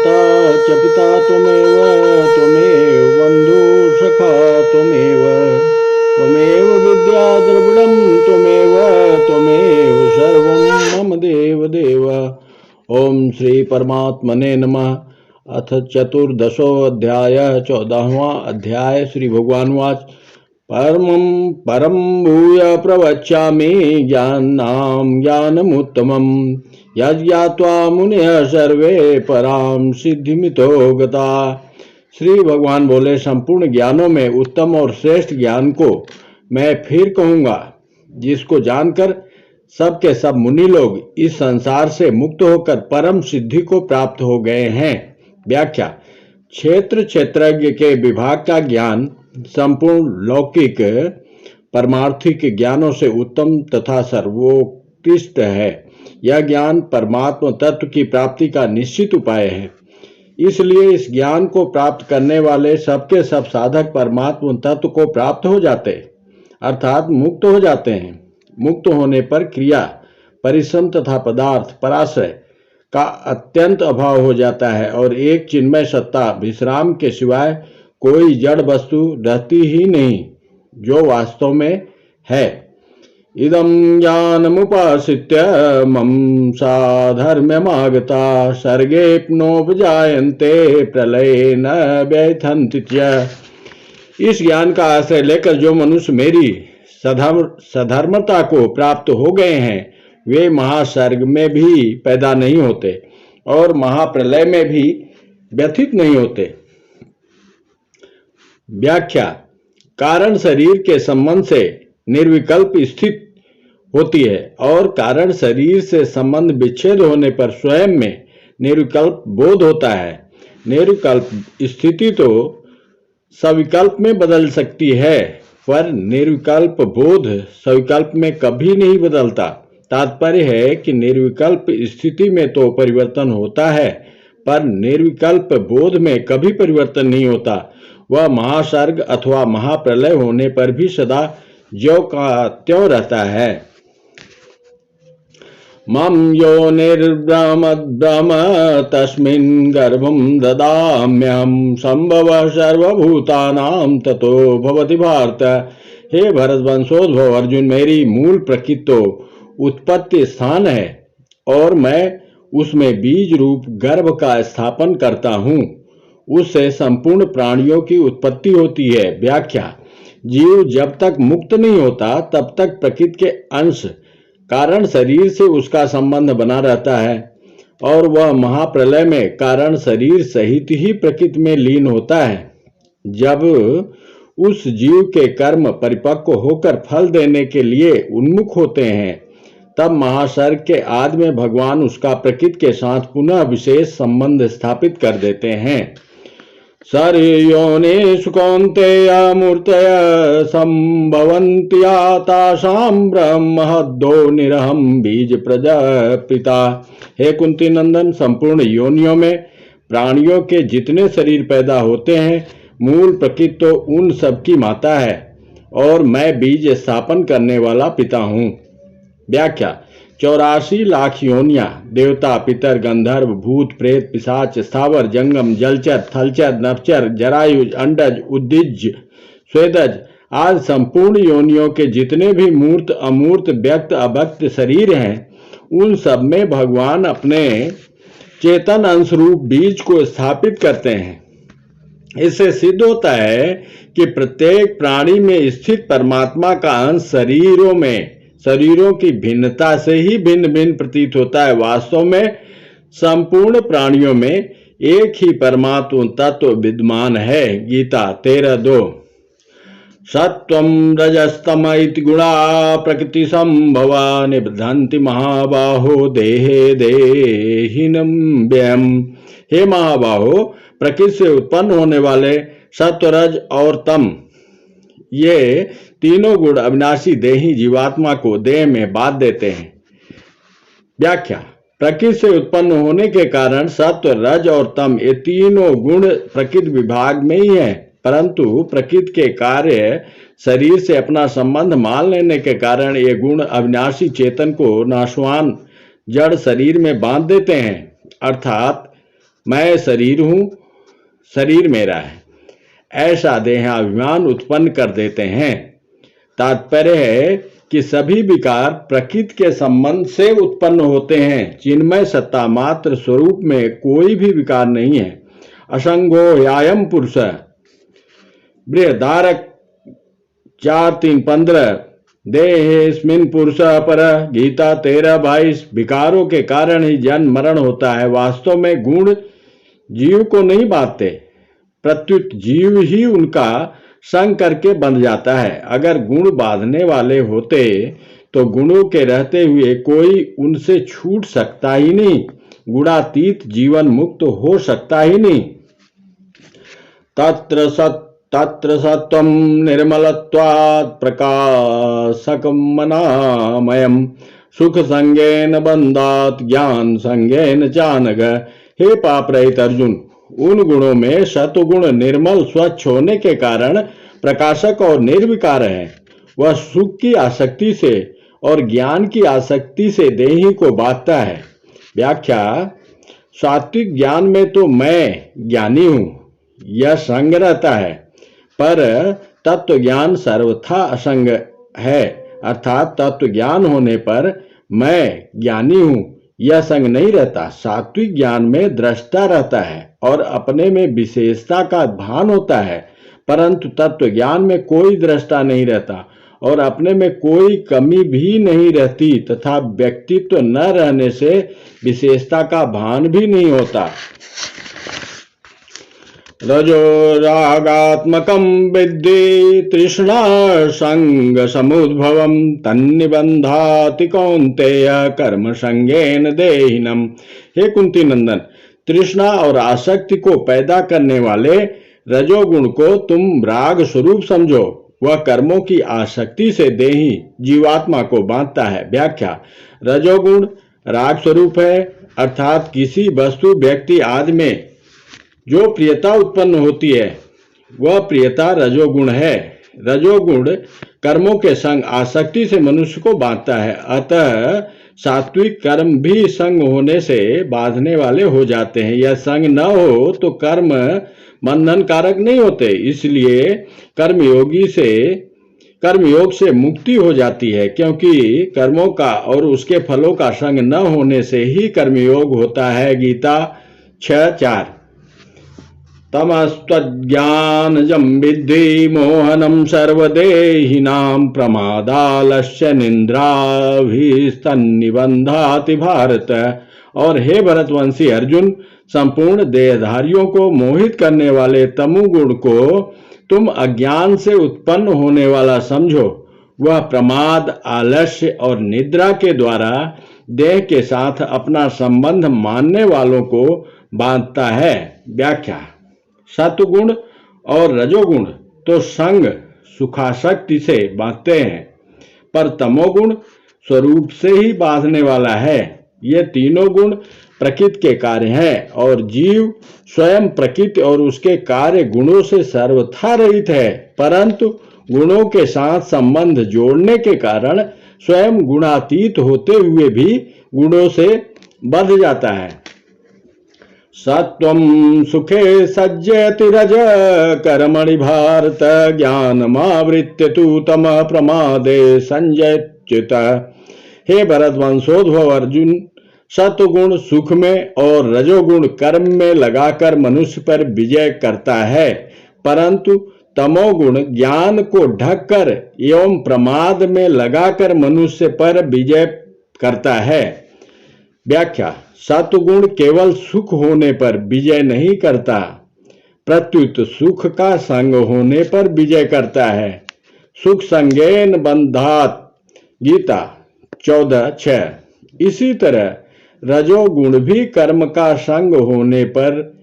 माता च पिता त्वमेव त्वमेव बन्धुः सखा त्वमेव त्वमेव विद्या द्रविडं त्वमेव त्वमेव सर्वं मम देव देव। ओम श्री परमात्मने नमः। अथ चतुर्दशोऽध्याय 14वां अध्याय। श्री भगवान वाच परम भूय प्रवक्ष्यामि ज्ञानां ज्ञानमुत्तमं यज्ञात्वा मुनयः सर्वे परां सिद्धिमितो गता। श्री भगवान बोले, संपूर्ण ज्ञानों में उत्तम और श्रेष्ठ ज्ञान को मैं फिर कहूँगा, जिसको जानकर सब के सब मुनि लोग इस संसार से मुक्त होकर परम सिद्धि को प्राप्त हो गए हैं। व्याख्या। क्षेत्र क्षेत्रज्ञ के विभाग का ज्ञान संपूर्ण लौकिक परमार्थिक ज्ञानों से उत्तम तथा सर्वोत्कृष्ट है। यह ज्ञान परमात्मा तत्व की प्राप्ति का निश्चित उपाय है। इसलिए इस ज्ञान को प्राप्त करने वाले सबके सब साधक परमात्मा तत्व को प्राप्त हो जाते, अर्थात मुक्त हो जाते हैं। मुक्त होने पर क्रिया, परिश्रम तथा पदार्थ, पराश्रय का अत्यंत अभाव हो जाता है और एक चिन्मय सत्ता विश्राम के सिवाय कोई जड़ वस्तु रहती ही नहीं, जो वास्तव में है। इदं ज्ञानमुपाश्रित्य मम साधर्म्यमागता सर्गेऽप्नोपजायन्ते प्रलये न व्यथन्ति च। इस ज्ञान का आश्रय लेकर जो मनुष्य मेरी सधर्मता को प्राप्त हो गए हैं, वे महासर्ग में भी पैदा नहीं होते और महाप्रलय में भी व्यथित नहीं होते। व्याख्या। कारण शरीर के संबंध से निर्विकल्प स्थित होती है और कारण शरीर से संबंध विच्छेद होने पर स्वयं में निर्विकल्प बोध होता है। निर्विकल्प स्थिति तो सविकल्प में बदल सकती है, पर निर्विकल्प बोध सविकल्प में कभी नहीं बदलता। तात्पर्य है कि निर्विकल्प स्थिति में तो परिवर्तन होता है, पर निर्विकल्प बोध में कभी परिवर्तन नहीं होता। वह महासर्ग अथवा महाप्रलय होने पर भी सदा ज्यों का त्यों रहता है। मम यो निर्ब्रह्म तस्मिन् गर्भं ददाम्यहं संभवः सर्वभूतानां ततो भवति भारत। हे भरतवंशोद्भव अर्जुन, मेरी मूल प्रकृति तो उत्पत्ति स्थान है और मैं उसमें बीज रूप गर्भ का स्थापन करता हूँ। उससे संपूर्ण प्राणियों की उत्पत्ति होती है। व्याख्या। जीव जब तक मुक्त नहीं होता तब तक प्रकृति के अंश कारण शरीर से उसका संबंध बना रहता है और वह महाप्रलय में कारण शरीर सहित ही प्रकृति में लीन होता है। जब उस जीव के कर्म परिपक्व होकर फल देने के लिए उन्मुख होते हैं, तब महासर्ग के आदि में भगवान उसका प्रकृति के साथ पुनः विशेष संबंध स्थापित कर देते हैं। सर्योनिषु कौन्तेय मूर्तयः सम्भवन्त्या तासां ब्रह्महद्दो निरहं बीज प्रजापिता। हे कुंती नंदन, संपूर्ण योनियों में प्राणियों के जितने शरीर पैदा होते हैं, मूल प्रकृति तो उन सब की माता है और मैं बीज स्थापन करने वाला पिता हूँ। व्याख्या। 84 लाख योनियां, देवता, पितर, गंधर्व, भूत, प्रेत, पिशाच, स्थावर, जंगम, जलचर, थलचर, नभचर, जरायुज, अंडज, उद्दिज, स्वेदज आज संपूर्ण योनियों के जितने भी मूर्त, अमूर्त, व्यक्त, अव्यक्त शरीर हैं, उन सब में भगवान अपने चेतन अंश रूप बीज को स्थापित करते हैं। इससे सिद्ध होता है कि प्रत्येक प्राणी में स्थित परमात्मा का अंश शरीरों की भिन्नता से ही भिन्न भिन्न प्रतीत होता है। वास्तव में संपूर्ण प्राणियों में एक ही परमात्मा तत्व विद्यमान है। गीता 13:2। सत्वं रजस्तम इति गुणा प्रकृति संभवा निबध्नन्ति महाबाहो देहे देहिनं व्ययम्। हे महाबाहो, प्रकृति से उत्पन्न होने वाले सत्व, रज और तम, ये तीनों गुण अविनाशी देही जीवात्मा को देह में बांध देते हैं। व्याख्या। प्रकृति से उत्पन्न होने के कारण सत्व, रज और तम ये तीनों गुण प्रकृति विभाग में ही है, परंतु प्रकृति के कार्य शरीर से अपना संबंध मान लेने के कारण ये गुण अविनाशी चेतन को नाशवान जड़ शरीर में बांध देते हैं, अर्थात मैं शरीर हूं, शरीर मेरा है, ऐसा देहाभिमान उत्पन्न कर देते हैं। तात्पर्य है कि सभी विकार प्रकृति के संबंध से उत्पन्न होते हैं। चिन्मय सत्ता मात्र स्वरूप में कोई भी विकार नहीं है। असंगो यायम पुरुष, बृहदारक 4:3-15, देहेस्मिन् पुरुष पर, गीता 13:22। विकारों के कारण ही जन्म मरण होता है। वास्तव में गुण जीव को नहीं बांधते, प्रत्युत जीव ही उनका संग करके बंध जाता है। अगर गुण बांधने वाले होते तो गुणों के रहते हुए कोई उनसे छूट सकता ही नहीं, गुणातीत जीवन मुक्त हो सकता ही नहीं। तत्र सत्वं निर्मलत्वात् प्रकाशकमनामयम् सुख संगेन बंधात् ज्ञान संगेन चानघ। हे पाप रहित अर्जुन, उन गुणों में सत्वगुण निर्मल स्वच्छ होने के कारण प्रकाशक और निर्विकार है। वह सुख की आसक्ति से और ज्ञान की आसक्ति से देही को बांधता है। व्याख्या: सात्विक ज्ञान में तो मैं ज्ञानी हूं, यह संग रहता है, पर तत्व ज्ञान सर्वथा असंग है, अर्थात तत्व ज्ञान होने पर मैं ज्ञानी हूं यह संग नहीं रहता। सात्विक ज्ञान में दृष्टा रहता है और अपने में विशेषता का भान होता है, परंतु तत्व ज्ञान में कोई दृष्टा नहीं रहता और अपने में कोई कमी भी नहीं रहती तथा व्यक्तित्व न रहने से विशेषता का भान भी नहीं होता। रजो रागात्मकं विद्धि तृष्णा संग समुद्भवम तन्निबंधाति कौन्तेय कर्म संगेन देहिनम। हे कुंती नंदन, तृष्णा और आसक्ति को पैदा करने वाले रजोगुण को तुम राग स्वरूप समझो। वह कर्मों की आसक्ति से देही जीवात्मा को बांधता है। व्याख्या: रजोगुण राग स्वरूप है, अर्थात किसी वस्तु व्यक्ति आदि में जो प्रियता उत्पन्न होती है वह प्रियता रजोगुण है। रजोगुण कर्मों के संग आसक्ति से मनुष्य को बांधता है, अतः सात्विक कर्म भी संग होने से बांधने वाले हो जाते हैं। यह संग न हो तो कर्म बंधन कारक नहीं होते, इसलिए कर्मयोग से मुक्ति हो जाती है, क्योंकि कर्मों का और उसके फलों का संग न होने से ही कर्मयोग होता है। गीता 6:4। तमस्त्वज्ञानजं विद्धि मोहनम सर्वदेहिनां प्रमादालस्य निन्द्राभिस्तन्निबन्धाति भारत। और हे भरतवंशी अर्जुन, संपूर्ण देहधारियों को मोहित करने वाले तमोगुण को तुम अज्ञान से उत्पन्न होने वाला समझो। वह प्रमाद, आलस्य और निद्रा के द्वारा देह के साथ अपना संबंध मानने वालों को बांधता है। व्याख्या: सत्वगुण और रजोगुण तो संग सुखासक्ति से बांधते हैं, पर तमोगुण स्वरूप से ही बांधने वाला है। ये तीनों गुण प्रकृति के कार्य हैं और जीव स्वयं प्रकृति और उसके कार्य गुणों से सर्वथा रहित है, परंतु गुणों के साथ संबंध जोड़ने के कारण स्वयं गुणातीत होते हुए भी गुणों से बंध जाता है। सत्वं सुखे सज्जयति रज कर्मणि भारत ज्ञानमावृत्य तु तमः प्रमादे संजयत्युत। हे भरतवंशोद्भव अर्जुन, सत्वगुण सुख में और रजोगुण कर्म में लगाकर मनुष्य पर विजय करता है, परंतु तमोगुण ज्ञान को ढककर एवं प्रमाद में लगाकर मनुष्य पर विजय करता है। व्याख्या: सत्वगुण केवल सुख होने पर विजय नहीं करता, प्रत्युत सुख का संग होने पर विजय करता है। सुख संगेन बंधात। गीता 14:6। इसी तरह रजोगुण भी कर्म का संग होने पर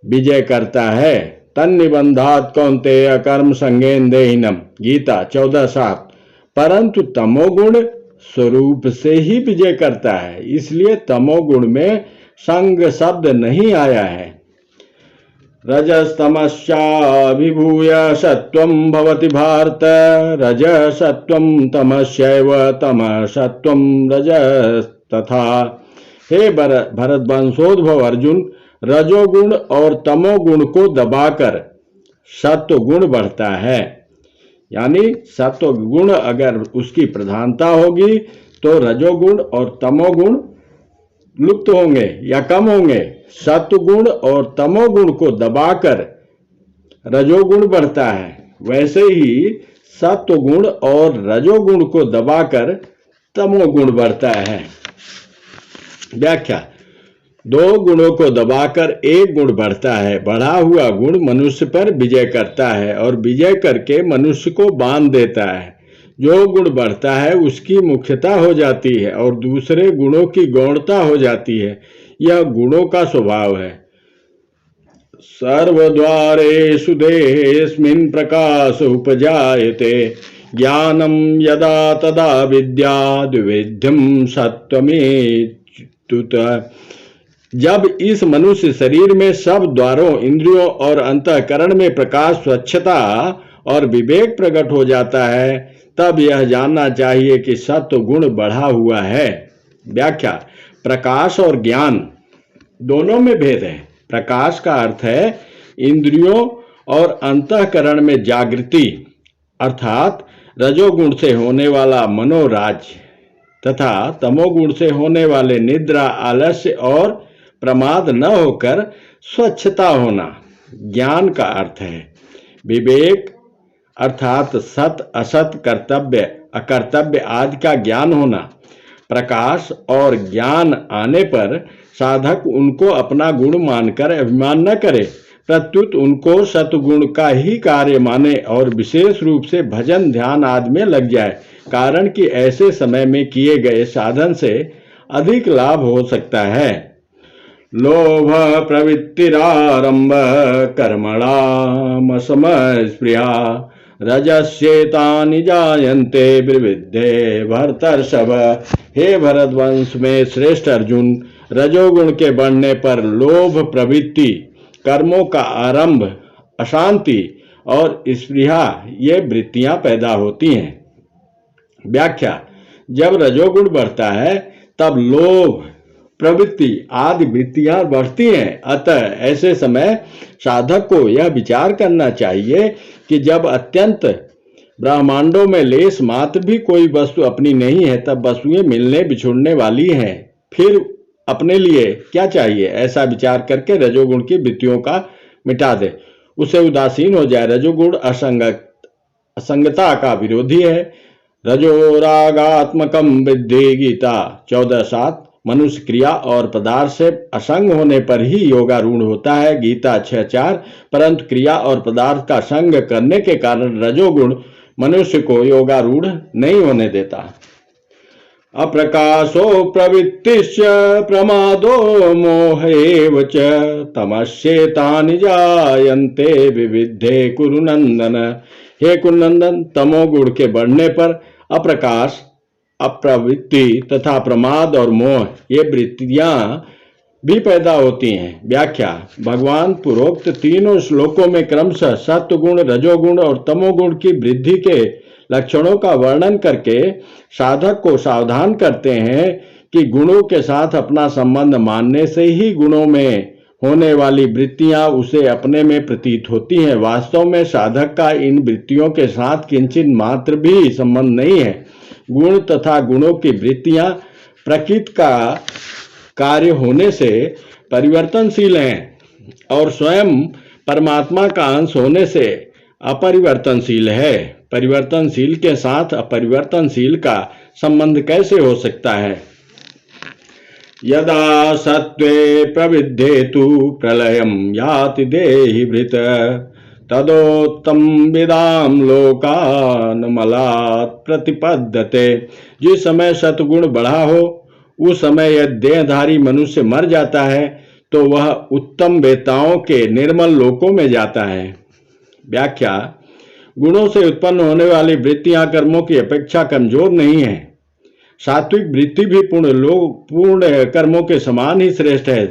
विजय करता है। तन्निबंधात कौन्तेय कर्म संगेन देहिनम। गीता 14:7। परंतु तमोगुण स्वरूप से ही विजय करता है, इसलिए तमोगुण में संग शब्द नहीं आया है। रजस्तमश्चाभिभूय सत्वं भवति भारत रजसत्वं तमश्चैव तमसत्वं रजस्तथा। हे भरतवंशोद्भव अर्जुन, रजोगुण और तमोगुण को दबाकर सत्व गुण बढ़ता है। यानी सत्व गुण अगर उसकी प्रधानता होगी तो रजोगुण और तमोगुण लुप्त होंगे या कम होंगे। सत्व गुण और तमोगुण को दबाकर रजोगुण बढ़ता है, वैसे ही सत्व गुण और रजोगुण को दबाकर तमोगुण बढ़ता है। व्याख्या, दो गुणों को दबाकर एक गुण बढ़ता है। बढ़ा हुआ गुण मनुष्य पर विजय करता है और विजय करके मनुष्य को बांध देता है। जो गुण बढ़ता है उसकी मुख्यता हो जाती है और दूसरे गुणों की गौणता हो जाती है। यह गुणों का स्वभाव है। सर्वद्वारेषु देहेऽस्मिन् प्रकाश उपजायते, ज्ञानं यदा तदा विद्याद् विद्यं सत्वमेत्युत। जब इस मनुष्य शरीर में सब द्वारों, इंद्रियों और अंतःकरण में प्रकाश, स्वच्छता और विवेक प्रकट हो जाता है, तब यह जानना चाहिए कि सत्व गुण बढ़ा हुआ है। व्याख्या, प्रकाश और ज्ञान दोनों में भेद है। प्रकाश का अर्थ है इंद्रियों और अंतःकरण में जागृति, अर्थात रजोगुण से होने वाला मनोराज्य, तथा तमोगुण से होने वाले निद्रा, आलस्य और प्रमाद न होकर स्वच्छता होना। ज्ञान का अर्थ है विवेक, अर्थात सत असत, कर्तव्य अकर्तव्य आदि का ज्ञान होना। प्रकाश और ज्ञान आने पर साधक उनको अपना गुण मानकर अभिमान न करे, प्रत्युत उनको सतगुण का ही कार्य माने और विशेष रूप से भजन, ध्यान आदि में लग जाए। कारण कि ऐसे समय में किए गए साधन से अधिक लाभ हो सकता है। लोभ प्रवृत्तिरारंभ कर्मणाम समस्पृहा, रजस्येतानि जायन्ते विविधे भरतर्षभ। हे भरतवंश में श्रेष्ठ अर्जुन, रजोगुण के बढ़ने पर लोभ प्रवृत्ति, कर्मों का आरंभ, अशांति और स्पृहा ये वृत्तियां पैदा होती हैं। व्याख्या, जब रजोगुण बढ़ता है तब लोभ, प्रवृत्ति आदि वृत्तियां बढ़ती हैं। अतः ऐसे समय साधक को यह विचार करना चाहिए कि जब अत्यंत ब्रह्मांडों में लेश मात्र भी कोई वस्तु अपनी नहीं है, तब वस्तुएं मिलने बिछुड़ने वाली हैं, फिर अपने लिए क्या चाहिए, ऐसा विचार करके रजोगुण की वृत्तियों का मिटा दे, उसे उदासीन हो जाए। रजोगुण असंगता का विरोधी है। रजोरागात्मकम विद्धि, गीता 14:7। मनुष्य क्रिया और पदार्थ से असंग होने पर ही योगारूढ़ होता है, गीता 6:4। परंतु क्रिया और पदार्थ का संग करने के कारण रजोगुण मनुष्य को योगारूढ़ नहीं होने देता। अप्रकाशो प्रवृत्तिश्च प्रमादो मोहेव च, तमस्येतानि जायन्ते विविधे कुरुनंदन। हे कुरुनंदन, तमोगुण के बढ़ने पर अप्रकाश, अप्रवृत्ति तथा प्रमाद और मोह ये वृत्तियां भी पैदा होती हैं। व्याख्या, भगवान पूर्वोक्त तीनों श्लोकों में क्रमशः सत्वगुण, रजोगुण और तमोगुण की वृद्धि के लक्षणों का वर्णन करके साधक को सावधान करते हैं कि गुणों के साथ अपना संबंध मानने से ही गुणों में होने वाली वृत्तियां उसे अपने में प्रतीत होती हैं। वास्तव में साधक का इन वृत्तियों के साथ किंचित मात्र भी संबंध नहीं है। गुण तथा गुणों की वृत्तियां प्रकृति का कार्य होने से परिवर्तनशील हैं और स्वयं परमात्मा का अंश होने से अपरिवर्तनशील है। परिवर्तनशील के साथ अपरिवर्तनशील का संबंध कैसे हो सकता है? यदा सत्वे प्रविद्धेतु प्रलयं याति देहिभृत, तदोत्तम विदाम लोकान मलात् प्रतिपद्यते। जिस समय सतगुण बढ़ा हो उस समय यह देहधारी मनुष्य मर जाता है तो वह उत्तम वेताओं के निर्मल लोकों में जाता है। व्याख्या, गुणों से उत्पन्न होने वाली वृत्तियां कर्मों की अपेक्षा कमजोर नहीं है। सात्विक वृत्ति भी पूर्ण कर्मों के समान ही श्रेष्ठ है।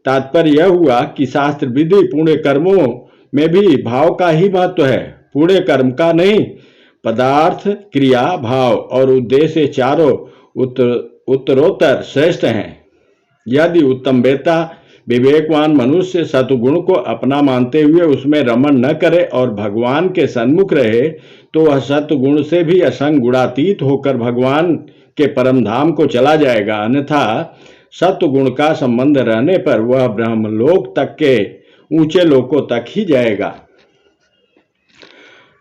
तात्पर्य यह हुआ कि शास्त्र विधि पुण्य कर्मों में भी भाव का ही महत्व है, पुण्य कर्म का नहीं। पदार्थ, क्रिया, भाव और उद्देश्य चारों उत्तरोत्तर श्रेष्ठ हैं। यदि उत्तम वेता विवेकवान मनुष्य सतगुण को अपना मानते हुए उसमें रमण न करे और भगवान के सन्मुख रहे तो वह सतगुण से भी असंग गुणातीत होकर भगवान के परम धाम को चला जाएगा। अन्यथा सतगुण का संबंध रहने पर वह ब्रह्मलोक तक के ऊंचे लोकों तक ही जाएगा।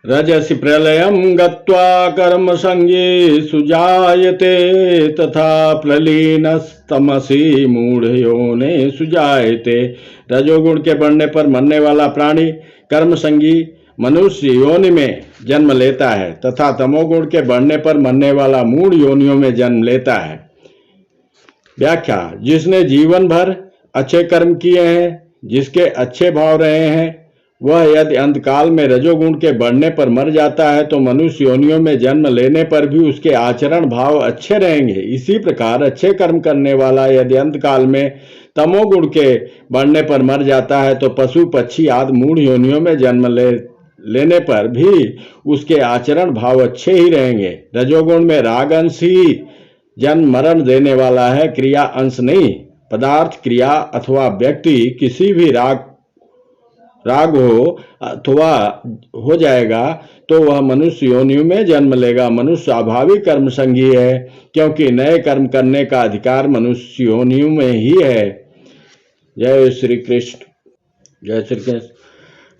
रजसि प्रलयं गत्वा कर्म संगे सुजायते तथा प्ललीनस्तमसि मूढ़योने सुजायते। रजोगुण के बढ़ने पर मरने वाला प्राणी कर्म संगी मनुष्य योनि में जन्म लेता है तथा तमोगुण के बढ़ने पर मरने वाला मूढ़ योनियों में जन्म लेता है। व्याख्या: जिसने जीवन भर अच्छे कर्म किए हैं, जिसके अच्छे भाव रहे हैं, वह यदि अंतकाल में रजोगुण के बढ़ने पर मर जाता है तो मनुष्य योनियों में जन्म लेने पर भी उसके आचरण भाव अच्छे रहेंगे। इसी प्रकार अच्छे कर्म करने वाला यदि अंतकाल में तमोगुण के बढ़ने पर मर जाता है तो पशु पक्षी आदि मूढ़ योनियों में जन्म लेने पर भी उसके आचरण भाव अच्छे ही रहेंगे। रजोगुण में राग अंश ही जन्म मरण देने वाला है, क्रिया अंश नहीं। पदार्थ, क्रिया अथवा व्यक्ति किसी भी राग हो अथवा हो जाएगा तो वह मनुष्य योनियों में जन्म लेगा। मनुष्य स्वाभाविक कर्म संगी है क्योंकि नए कर्म करने का अधिकार मनुष्य योनियों में ही है। जय श्री कृष्ण। जय श्री कृष्ण।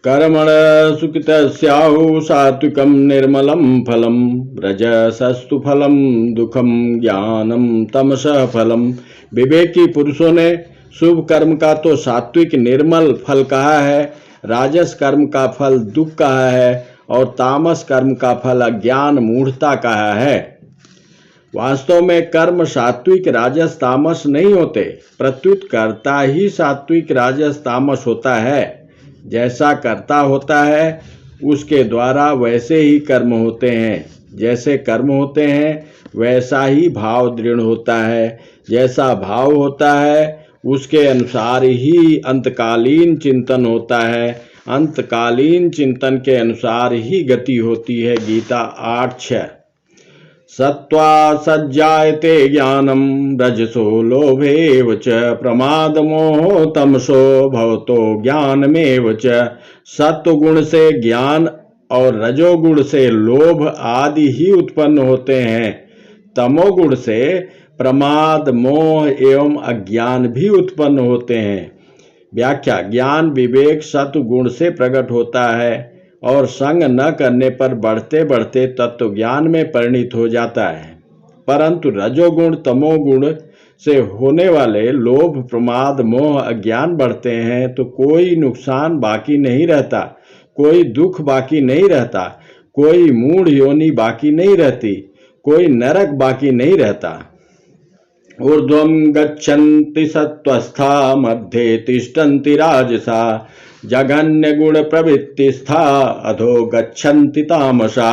कर्मण सुकृतस्याहु सात्विकं निर्मलं फलम रजसस्तु फलम दुखम ज्ञानम तमसः फलम। विवेकी पुरुषों ने शुभ कर्म का तो सात्विक निर्मल फल कहा है, राजस कर्म का फल दुख कहा है और तामस कर्म का फल अज्ञान मूढ़ता कहा है। वास्तव में कर्म सात्विक राजस तामस नहीं होते, प्रत्युत कर्ता ही सात्विक राजस तामस होता है। जैसा कर्ता होता है उसके द्वारा वैसे ही कर्म होते हैं, जैसे कर्म होते हैं वैसा ही भाव दृढ़ होता है, जैसा भाव होता है उसके अनुसार ही अंतकालीन चिंतन होता है, अंतकालीन चिंतन के अनुसार ही गति होती है। गीता 8:6। सत्वा सज्जायते ज्ञानम रजसो लोभेव च प्रमादमोह तमसो भवतो ज्ञानमेव च। सत्वगुण से ज्ञान और रजोगुण से लोभ आदि ही उत्पन्न होते हैं, तमोगुण से प्रमाद, मोह एवं अज्ञान भी उत्पन्न होते हैं। व्याख्या: ज्ञान विवेक सत्वगुण से प्रकट होता है और संग न करने पर बढ़ते बढ़ते तत्व ज्ञान में परिणित हो जाता है। परंतु रजोगुण तमोगुण से होने वाले लोभ, प्रमाद, मोह, अज्ञान बढ़ते हैं तो कोई नुकसान बाकी नहीं रहता, कोई दुख बाकी नहीं रहता, कोई मूढ़ योनि बाकी नहीं रहती, कोई नरक बाकी नहीं रहता। ऊर्ध्वं गच्छन्ति सत्वस्था मध्ये तिष्ठन्ति राजसा जघन्य गुण प्रवृत्तिस्था अधो गच्छन्ति तामसा।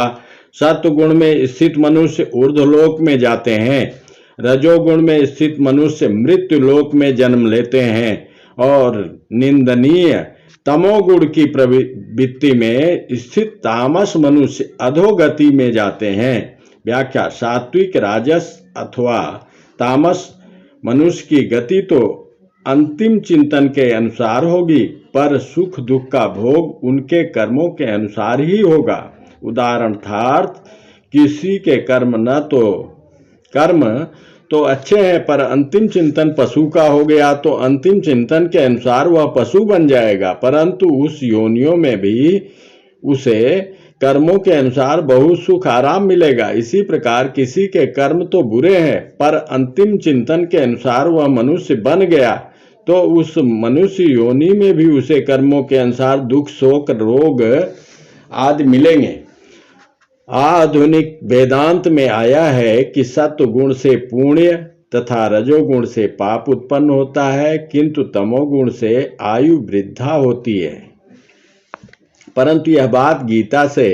सत्वगुण में स्थित मनुष्य ऊर्ध्वलोक में जाते हैं, रजोगुण में स्थित मनुष्य मृत्यु लोक में जन्म लेते हैं और निंदनीय तमोगुण की प्रवृत्ति में स्थित तामस मनुष्य अधोगति में जाते हैं। व्याख्या: सात्विक, राजस अथवा तामस मनुष्य की गति तो अंतिम चिंतन के अनुसार होगी, पर सुख दुख का भोग उनके कर्मों के अनुसार ही होगा। उदाहरणार्थ, किसी के कर्म तो अच्छे हैं पर अंतिम चिंतन पशु का हो गया तो अंतिम चिंतन के अनुसार वह पशु बन जाएगा, परंतु उस योनियों में भी उसे कर्मों के अनुसार बहुत सुख आराम मिलेगा। इसी प्रकार किसी के कर्म तो बुरे हैं पर अंतिम चिंतन के अनुसार वह मनुष्य बन गया तो उस मनुष्य योनि में भी उसे कर्मों के अनुसार दुख, शोक, रोग आदि मिलेंगे। आधुनिक वेदांत में आया है कि सत्व गुण से पुण्य तथा रजोगुण से पाप उत्पन्न होता है, किंतु तमोगुण से आयु वृद्धा होती है। परंतु यह बात गीता से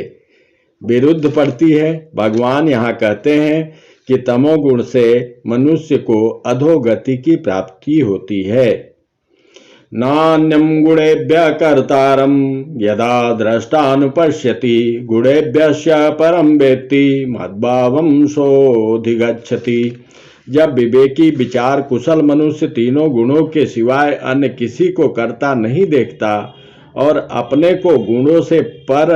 विरुद्ध पड़ती है। भगवान यहाँ कहते हैं कि तमोगुण से मनुष्य को अधोगति की प्राप्ति होती है। नान्यं गुणेभ्यः कर्तारं यदा द्रष्टानुपश्यति गुणेभ्यश्च परं वेत्ति मद्भावं सोऽधिगच्छति। जब विवेकी विचार कुशल मनुष्य तीनों गुणों के सिवाय अन्य किसी को करता नहीं देखता और अपने को गुणों से पर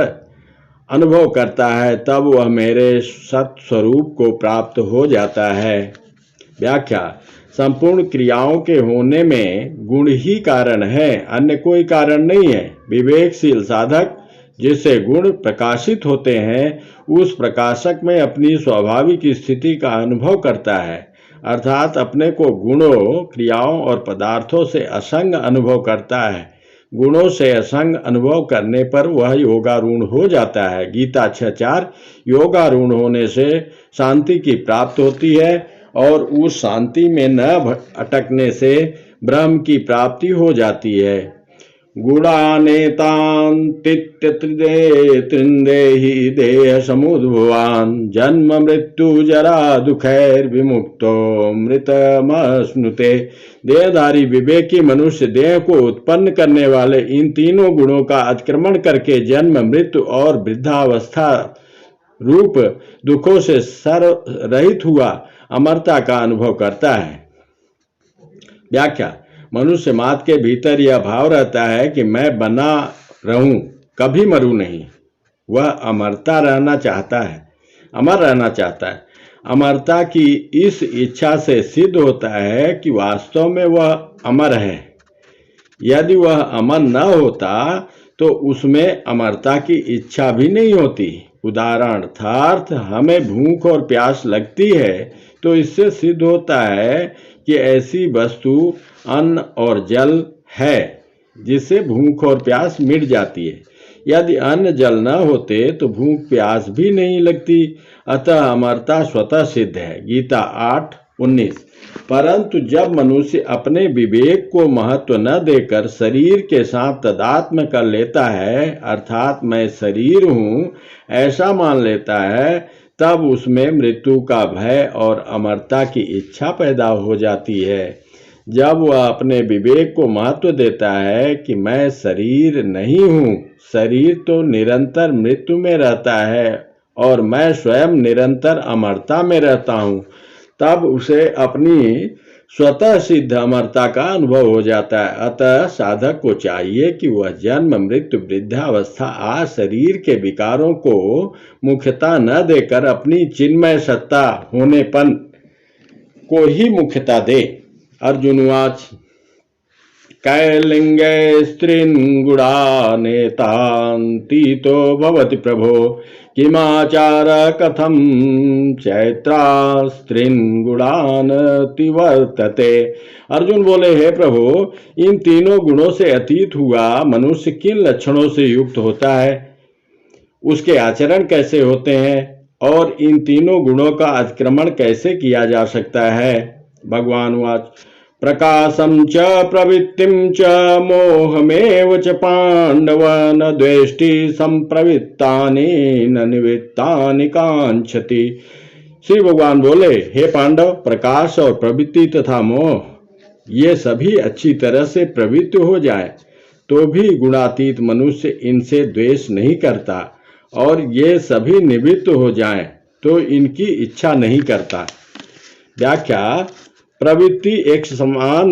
अनुभव करता है, तब वह मेरे सत्स्वरूप को प्राप्त हो जाता है। व्याख्या: संपूर्ण क्रियाओं के होने में गुण ही कारण है, अन्य कोई कारण नहीं है। विवेकशील साधक जिससे गुण प्रकाशित होते हैं, उस प्रकाशक में अपनी स्वाभाविक स्थिति का अनुभव करता है, अर्थात अपने को गुणों, क्रियाओं और पदार्थों से असंग अनुभव करता है। गुणों से असंग अनुभव करने पर वह योगारूढ़ हो जाता है। गीता 6:4। योगारूढ़ होने से शांति की प्राप्ति होती है और उस शांति में न अटकने से ब्रह्म की प्राप्ति हो जाती है। गुणानेतान्तित्रिंदेहि देह समुद्भवान् जन्म मृत्यु जरा दुखैर विमुक्तो मृतमश्नुते। देहधारी विवेकी मनुष्य देह को उत्पन्न करने वाले इन तीनों गुणों का अतिक्रमण करके जन्म, मृत्यु और वृद्धावस्था रूप दुखों से रहित हुआ अमरता का अनुभव करता है। व्याख्या: मनुष्य मात्र के भीतर यह भाव रहता है कि मैं बना रहूं, कभी मरूं नहीं। वह अमरता रहना चाहता है, अमर रहना चाहता है। अमरता की इस इच्छा से सिद्ध होता है कि वास्तव में वह अमर है। यदि वह अमर न होता तो उसमें अमरता की इच्छा भी नहीं होती। उदाहरणार्थ, हमें भूख और प्यास लगती है तो इससे सिद्ध होता है कि ऐसी वस्तु अन्न और जल है जिससे भूख और प्यास मिट जाती है। यदि अन्न जल न होते तो भूख प्यास भी नहीं लगती। अतः अमरता स्वतः सिद्ध है। गीता 8:19। परंतु जब मनुष्य अपने विवेक को महत्व न देकर शरीर के साथ तादात्म्य कर लेता है, अर्थात मैं शरीर हूँ ऐसा मान लेता है, तब उसमें मृत्यु का भय और अमरता की इच्छा पैदा हो जाती है। जब वह अपने विवेक को महत्व देता है कि मैं शरीर नहीं हूँ, शरीर तो निरंतर मृत्यु में रहता है और मैं स्वयं निरंतर अमरता में रहता हूँ, तब उसे अपनी स्वतः सिद्ध अमरता का अनुभव हो जाता है। अतः साधक को चाहिए कि वह जन्म, मृत्यु, वृद्धावस्था आदि शरीर के विकारों को मुख्यता न देकर अपनी चिन्मय सत्ता होनेपन को ही मुख्यता दे। अर्जुनवाच: कैलिंगे स्त्रीन् गुणानेतान्तीतो भवति प्रभो किमाचार कथम चैत्रा स्त्रीन् गुणानतिवर्तते। अर्जुन बोले, हे प्रभु, इन तीनों गुणों से अतीत हुआ मनुष्य किन लक्षणों से युक्त होता है, उसके आचरण कैसे होते हैं और इन तीनों गुणों का अतिक्रमण कैसे किया जा सकता है। भगवान वाच: प्रकाशं च प्रवृत्तिं च मोहमेव च पांडव न द्वेष्टि संप्रवृत्तानि न निवृत्तानि कांक्षति। श्री भगवान बोले, हे पांडव, प्रकाश और प्रवृत्ति तथा मोह ये सभी अच्छी तरह से प्रवृत्त हो जाए तो भी गुणातीत मनुष्य इनसे द्वेष नहीं करता, और ये सभी निवृत्त हो जाएं तो इनकी इच्छा नहीं करता। व्याख्या: प्रवृत्ति एक समान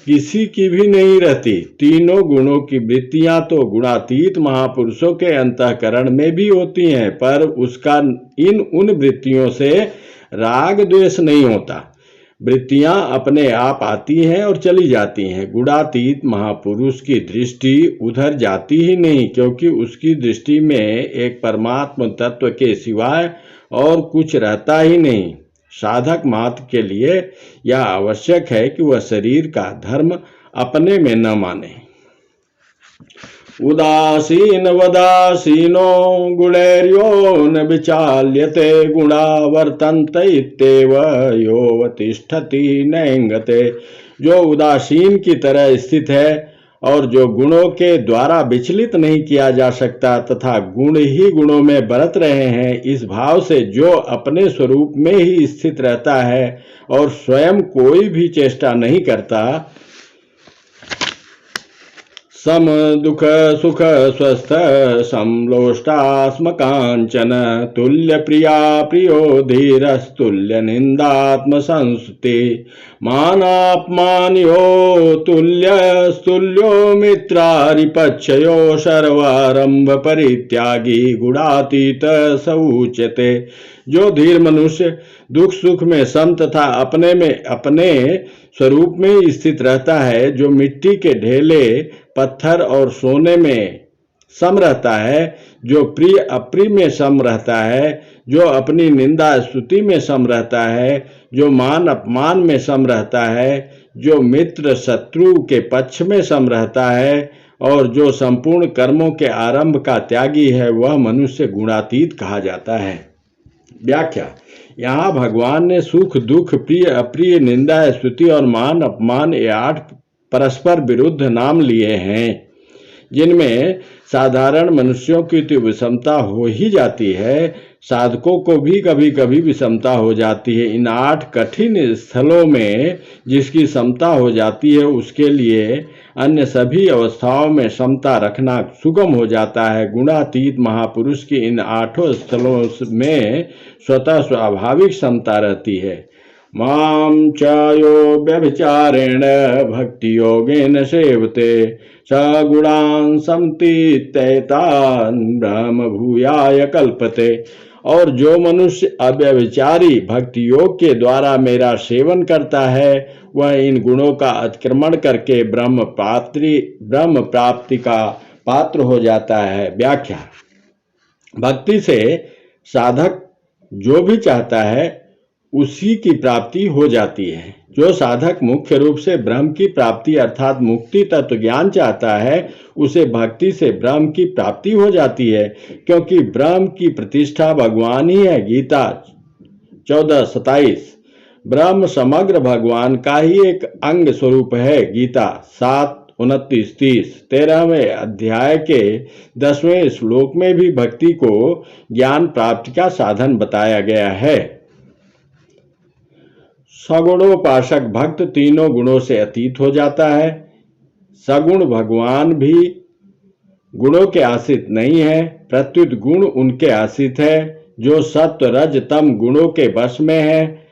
किसी की भी नहीं रहती। तीनों गुणों की वृत्तियां तो गुणातीत महापुरुषों के अंतःकरण में भी होती हैं, पर उसका उन वृत्तियों से राग द्वेष नहीं होता। वृत्तियां अपने आप आती हैं और चली जाती हैं। गुणातीत महापुरुष की दृष्टि उधर जाती ही नहीं, क्योंकि उसकी दृष्टि में एक परमात्म तत्व के सिवाय और कुछ रहता ही नहीं। साधक मात्र के लिए यह आवश्यक है कि वह शरीर का धर्म अपने में न माने। उदासीन वदासीनो गुणैर्यो न विचाल्यते गुणा वर्तन्त इत्येव योऽवतिष्ठति नैंगते। जो उदासीन की तरह स्थित है और जो गुणों के द्वारा विचलित नहीं किया जा सकता तथा गुण ही गुणों में बरत रहे हैं, इस भाव से जो अपने स्वरूप में ही स्थित रहता है और स्वयं कोई भी चेष्टा नहीं करता, सम दुख सुख स्वस्थ समलोष्टास्मकांचन तुल्य प्रिया प्रियो धीरस्तुल्य निंदात्म संस्तुति मानापमान्यो तुल्यस्तुल्यो मित्रारिपक्षयो सर्वारंभ परित्यागी गुणातीत स उच्यते। जो धीर मनुष्य दुख सुख में सम तथा अपने स्वरूप में स्थित रहता है, जो मिट्टी के ढेले पत्थर और सोने में सम रहता है, जो प्रिय अप्रिय में सम रहता है, जो अपनी निंदा स्तुति में सम रहता है, जो मान अपमान में सम रहता है, जो मित्र शत्रु के पक्ष में सम रहता है और जो संपूर्ण कर्मों के आरंभ का त्यागी है, वह मनुष्य गुणातीत कहा जाता है। व्याख्या। यहाँ भगवान ने सुख दुख प्रिय अप्रिय निंदा स्तुति और मान अपमान ये 8 परस्पर विरुद्ध नाम लिए हैं, जिनमें साधारण मनुष्यों की तो विषमता हो ही जाती है, साधकों को भी कभी कभी विषमता हो जाती है। इन 8 कठिन स्थलों में जिसकी समता हो जाती है, उसके लिए अन्य सभी अवस्थाओं में समता रखना सुगम हो जाता है। गुणातीत महापुरुष की इन 8 स्थलों में स्वतः स्वाभाविक समता रहती है। मां चायो व्यभिचारेण भक्ति योगेन सेवते सगुणान् समतीत्यैतान् ब्रह्म भूयाय कल्पते। और जो मनुष्य अव्यभिचारी भक्ति योग के द्वारा मेरा सेवन करता है, वह इन गुणों का अतिक्रमण करके ब्रह्म प्राप्ति का पात्र हो जाता है। व्याख्या। भक्ति से साधक जो भी चाहता है उसी की प्राप्ति हो जाती है। जो साधक मुख्य रूप से ब्रह्म की प्राप्ति अर्थात मुक्ति तत्व ज्ञान चाहता है, उसे भक्ति से ब्रह्म की प्राप्ति हो जाती है, क्योंकि ब्रह्म की प्रतिष्ठा भगवान ही है। गीता 14:27। ब्रह्म समग्र भगवान का ही एक अंग स्वरूप है। गीता 7:29-30। 13वें अध्याय के 10वें श्लोक में भी भक्ति को ज्ञान प्राप्ति का साधन बताया गया है। सगुणोपासक भक्त तीनों गुणों से अतीत हो जाता है। सगुण भगवान भी गुणों के आश्रित नहीं है, प्रत्युत गुण उनके आश्रित है। जो सत्व रज तम गुणों के वश में है,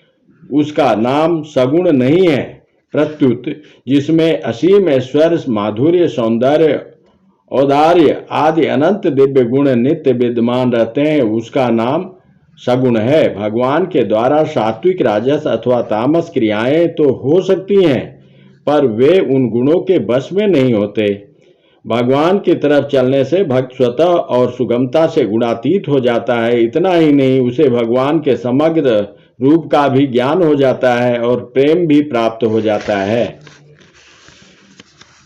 उसका नाम सगुण नहीं है। प्रत्युत जिसमें असीम ऐश्वर्य माधुर्य सौंदर्य औदार्य आदि अनंत दिव्य गुण नित्य विद्यमान रहते हैं, उसका नाम सगुण है। भगवान के द्वारा सात्विक राजस अथवा तामस क्रियाएं तो हो सकती हैं, पर वे उन गुणों के वश में नहीं होते। भगवान की तरफ चलने से भक्त स्वतः और सुगमता से गुणातीत हो जाता है। इतना ही नहीं, उसे भगवान के समग्र रूप का भी ज्ञान हो जाता है और प्रेम भी प्राप्त हो जाता है।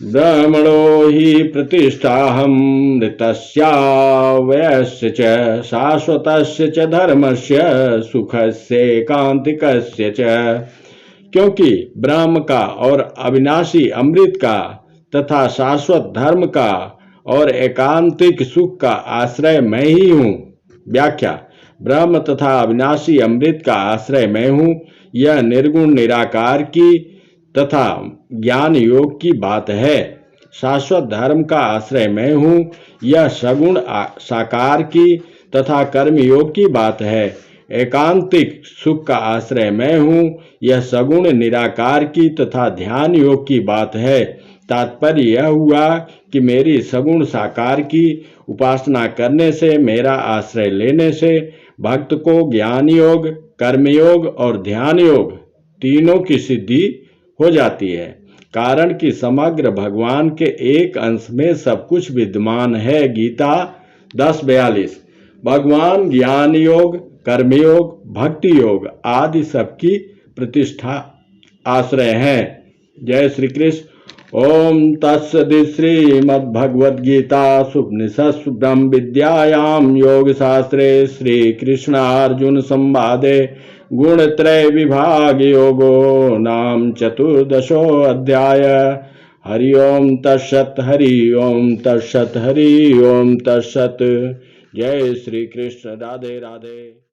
ब्रह्मणो हि प्रतिष्ठाहं ऋतस्यावयस्य च शाश्वतस्य च धर्मस्य सुखस्य एकांतिकस्य च। क्योंकि ब्रह्म का और अविनाशी अमृत का तथा शाश्वत धर्म का और एकांतिक सुख का आश्रय मैं ही हूँ। व्याख्या। ब्रह्म तथा अविनाशी अमृत का आश्रय मैं हूँ, यह निर्गुण निराकार की तथा ज्ञान योग की बात है। शाश्वत धर्म का आश्रय मैं हूँ, यह सगुण साकार की तथा कर्म योग की बात है। एकांतिक सुख का आश्रय मैं हूँ, यह सगुण निराकार की तथा ध्यान योग की बात है। तात्पर्य यह हुआ कि मेरी सगुण साकार की उपासना करने से, मेरा आश्रय लेने से भक्त को ज्ञान योग, कर्मयोग और ध्यान योग तीनों की सिद्धि हो जाती है। कारण कि समग्र भगवान के एक अंश में सब कुछ विद्यमान है। गीता 10:42। भगवान ज्ञान योग, कर्मयोग, भक्ति योग आदि सबकी प्रतिष्ठा आश्रय है। जय श्री कृष्ण। ओम तत्सदिति श्रीमद्भगवद्गीतासु ब्रह्म विद्यायां योग शास्त्रे श्री कृष्णार्जुन संवादे गुणत्रय विभाग योगो नाम 14 अध्याय। हरि ओम तत्सत्। हरि ओम तत्सत्। हरि ओम तत्सत्। जय श्री कृष्ण। राधे राधे।